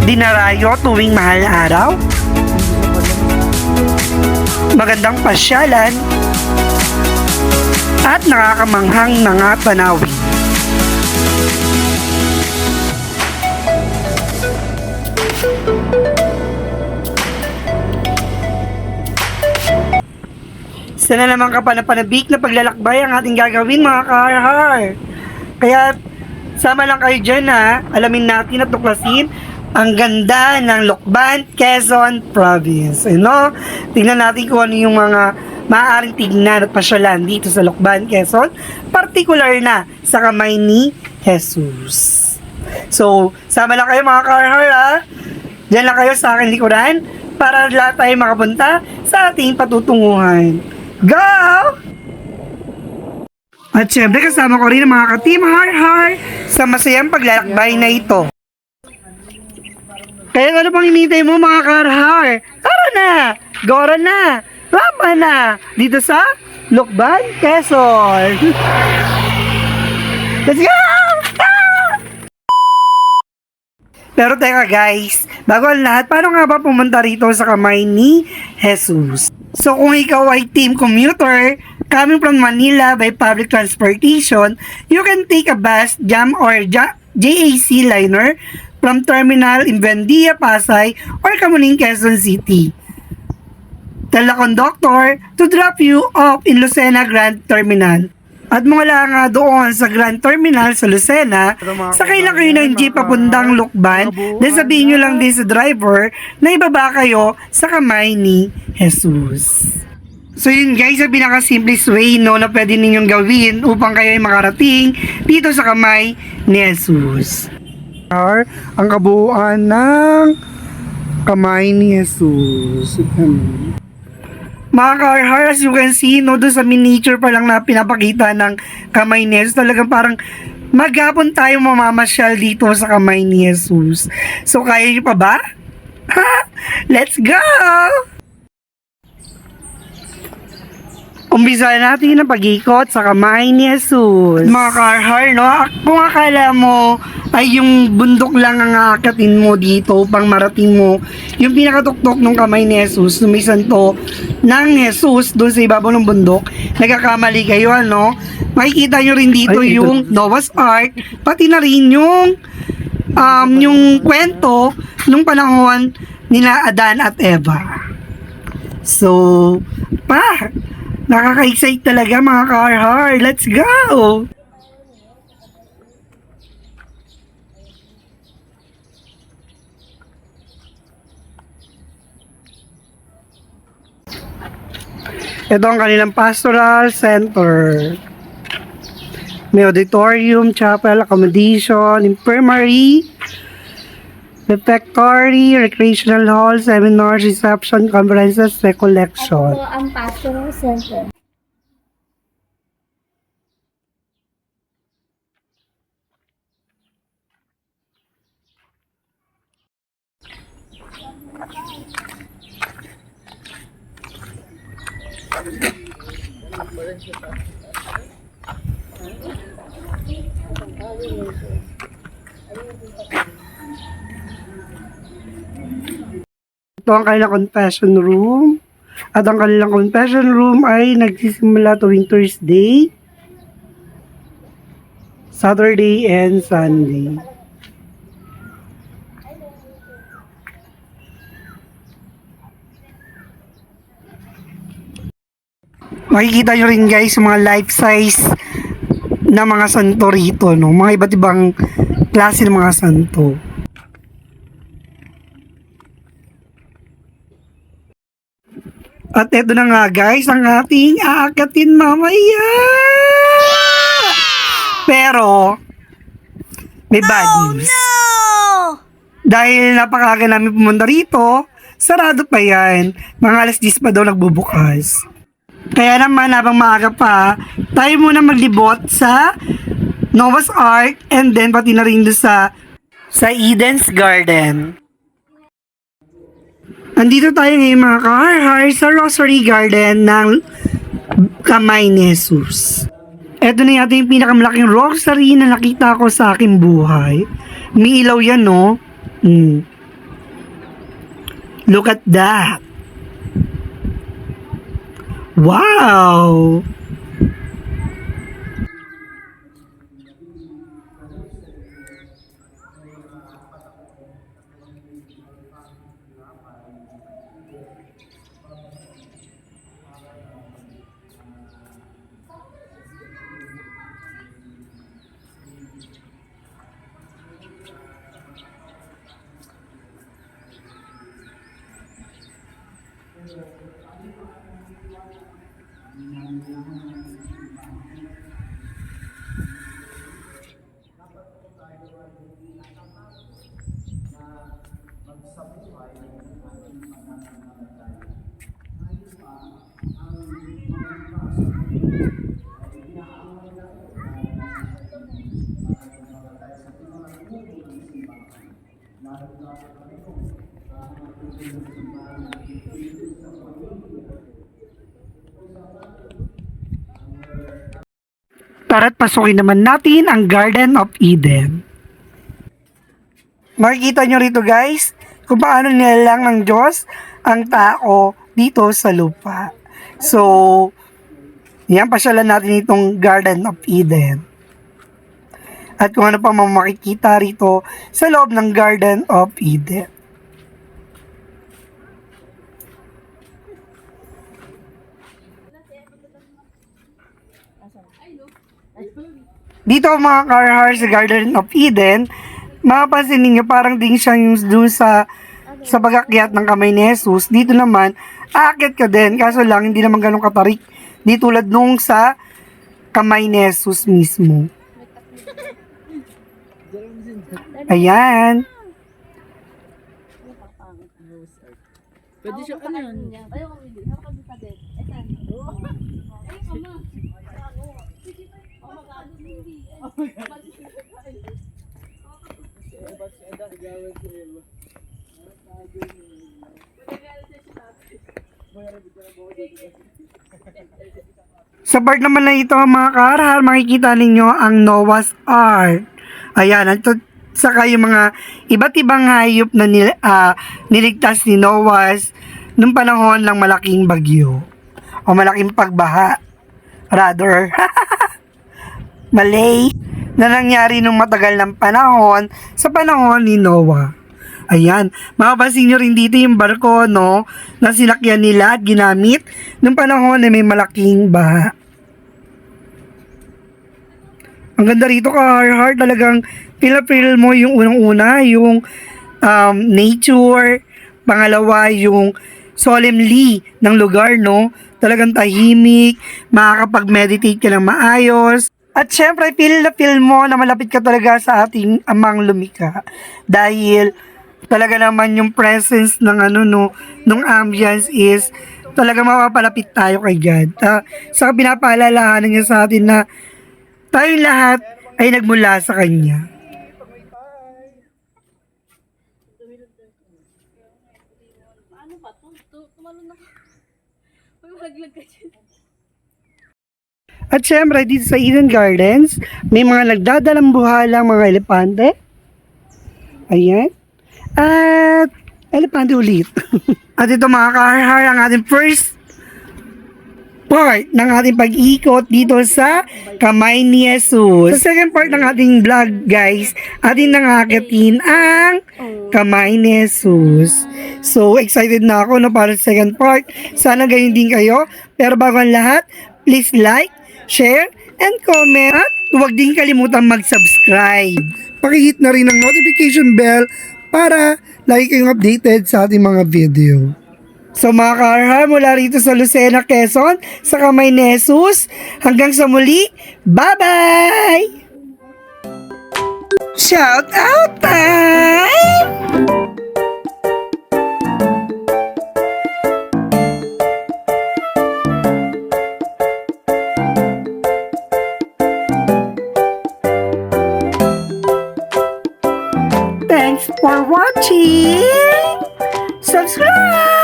Dinarayo tuwing mahal na araw. Magandang pasyalan at nakakamanghang mga tanawin. Sana naman kapanapanabik na paglalakbay ang ating gagawin, mga kahar. Kaya sama lang kayo dyan, ha. Alamin natin at tuklasin ang ganda ng Lucban, Quezon Province. Tingnan natin kung ano yung mga maaaring tignan at pasyalan dito sa Lucban, Quezon, particular na sa kamay ni Jesus. So, sama lang kayo, mga kahar, ha. Diyan lang kayo sa aking likuran para lahat tayo makapunta sa ating patutunguhan. Go! At syempre kasama ko rin ang mga ka-team Har sa masayang paglalakbay na ito. Kaya ano pang hinihintay mo, mga ka-Har? Tara na! Gora na! Rama na! Dito sa Lucban, Quezon! Let's go! Pero teka guys, bago ang lahat, paano nga ba pumunta rito sa kamay ni Jesus? So kung ikaw ay team commuter, coming from Manila by public transportation, you can take a bus, jam or JAC liner from terminal in Buendia, Pasay or Camuning, Quezon City. Tell the conductor to drop you off in Lucena Grand Terminal. At mula nga doon sa Grand Terminal sa Lucena, sakay lang kayo ng jeep papuntang Lucban, then sabihin nyo lang din sa driver na ibaba kayo sa kamay ni Jesus. So yun guys, ang pinaka-simplest way na pwede ninyong gawin upang kayo ay makarating dito sa kamay ni Jesus. Ang kabuuan ng kamay ni Jesus. Mga ka-har, as you can see, doon sa miniature pa lang na pinapakita ng kamay ni Jesus, talagang parang maghapon tayo mamamasyal dito sa kamay ni Jesus. So, kaya niyo pa ba? Ha? Let's go! Umpisa natin ang pag-ikot sa kamay ni Jesus. Mga ka-har, kung akala mo ay yung bundok lang ang aakatin mo dito upang marating mo yung pinakatuktok ng kamay ni Jesus, may santo ng Jesus doon sa ibabaw ng bundok, nagkakamali kayo, makikita nyo rin dito yung Noah's Ark, pati na rin yung kwento nung panahon nila Adan at Eva. So, nakaka-excite talaga, mga ka-har. Let's go! Ito ang kanilang pastoral center. May auditorium, chapel, accommodation, infirmary, refectory, recreational hall, seminars, reception, conferences, recollection. Ito ang pastoral center. Ito ang kanilang confession room. At ang kanilang confession room ay nagsisimula tuwing Thursday, Saturday, and Sunday. Makikita nyo rin guys yung mga life size na mga santo rito, mga iba't ibang klase ng mga santo. At eto na nga guys, ang ating aakatin mamaya. Pero may bad news. Dahil napakaga namin pumunta rito, sarado pa yan. Mga alas 10 pa daw nagbubukas. Kaya naman, habang maaga pa, tayo muna maglibot sa Noah's Ark and then pati na rin doon sa Eden's Garden. Andito tayo ngayon, mga ka-har, sa Rosary Garden ng kamay ni Jesus. Ito na yung pinakamalaking rosary na nakita ko sa aking buhay. May ilaw yan, Mm. Look at that. Wow! Tara't pasukin naman natin ang Garden of Eden. Makikita nyo rito guys, kung paano nilalang ng Diyos ang tao dito sa lupa. So, yan, pasyalan natin itong Garden of Eden. At kung ano pa makikita rito sa loob ng Garden of Eden. Dito mga karahar sa Garden of Eden, mapapansin ninyo parang din siya yung doon sa pag-akyat ng kamay ni Jesus. Dito naman, aakyat ka din, kaso lang hindi naman ganun katarik. Di tulad nung sa kamay ni Jesus mismo. Ayan. Pwede siya, ano yun? Sa part naman na ito mga karahar, makikita ninyo ang Noah's Ark. Ayan, ito saka yung mga iba't ibang hayop na niligtas ni Noah nung panahon ng malaking bagyo o malaking pagbaha rather mali na nangyari nung matagal ng panahon sa panahon ni Noah. Ayan, mapapansin nyo rin dito yung barko, no, na sinakyan nila at ginamit nung panahon na may malaking baha. Ang ganda rito ka, talagang feel mo yung unang-una, yung nature, pangalawa yung solemnly ng lugar, no? Talagang tahimik, makakapag-meditate ka ng maayos. At syempre, feel mo na malapit ka talaga sa ating amang lumikha. Dahil talaga naman yung presence ng nung ambience is talaga mapapalapit tayo kay God. Saka pinapaalalahanan niya sa atin na tayong lahat ay nagmula sa Kanya. Ano ba? Tumalon na. Maglag ka dyan. At syempre, dito sa Eden Gardens, may mga nagdadalang buhalang mga elepante. Ayan. At elepante ulit. At ito mga kahar, ang ating first part ng ating pag-ikot dito sa kamay ni Jesus. Sa second part ng ating vlog, guys, ating nangakitin ang kamay ni Jesus. So, excited na ako na para sa second part. Sana gayon din kayo. Pero bago ang lahat, please like, share, and comment. At huwag din kalimutan mag-subscribe. Pakihit na rin ang notification bell para lagi kayong updated sa ating mga video. So mga karha, mula rito sa Lucena, Quezon, sa kamay ni Jesus, hanggang sa muli, bye-bye! Shout out time! Thanks for watching! Subscribe!